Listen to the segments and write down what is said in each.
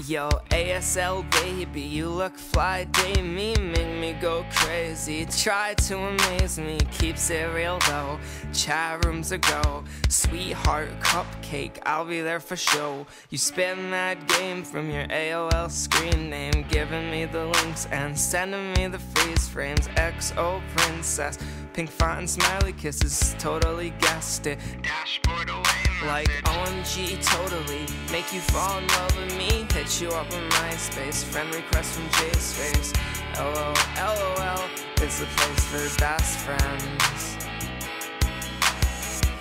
Yo, ASL baby, you look fly, daydreaming, make me go crazy. Try to amaze me, keeps it real though. Chat rooms a go, sweetheart cupcake, I'll be there for show. You spin that game from your AOL screen name, giving me the links and sending me the freeze frames. XO princess, pink font and smiley kisses, totally guessed it. Dashboard away, like OMG, totally make you fall in love with me. Hit you up on MySpace, friend request from Jay's face. LOL, LOL, it's the place for best friends.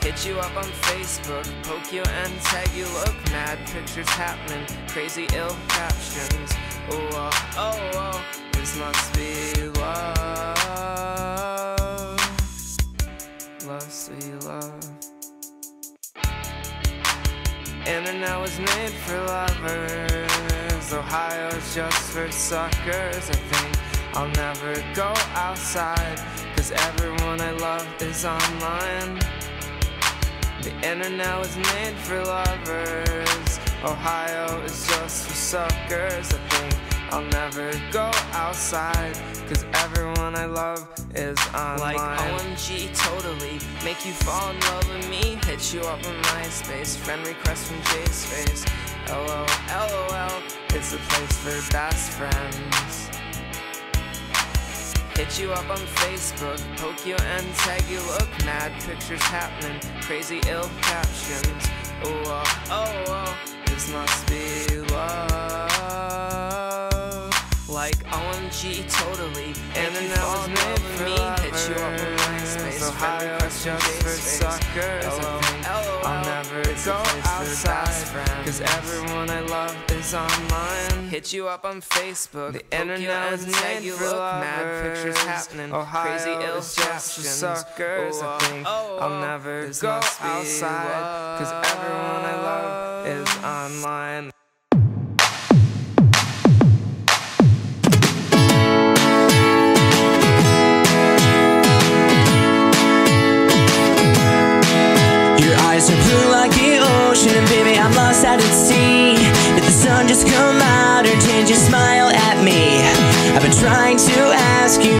Hit you up on Facebook, poke you and tag you, look mad pictures happening, crazy ill captions. Oh, oh, oh, this must be love. Love, sweet love. Internet was made for lovers, Ohio's just for suckers. I think I'll never go outside, cause everyone I love is online. The internet was made for lovers, Ohio is just for suckers. I think I'll never go outside, cause everyone I love is online. Like OMG, totally make you fall in love with me. Hit you up on MySpace, friend request from Jay's face. LOL, LOL, it's the place for best friends. Hit you up on Facebook, poke you and tag you, look mad pictures happening, crazy ill captions. Oh, oh, oh, this must be love. Like OMG, totally internet was made for me. Hit you up on MySpace, Ohio's just for suckers. I'll never go outside, cause everyone I love is online. Hit you up on Facebook, the internet was made for lovers. Mad pictures happening, crazy ill just for suckers. I think I'll never go outside, cause everyone I love is online. Eyes are blue like the ocean, and baby, I'm lost out at sea. Did the sun just come out, or did you smile at me? I've been trying to ask you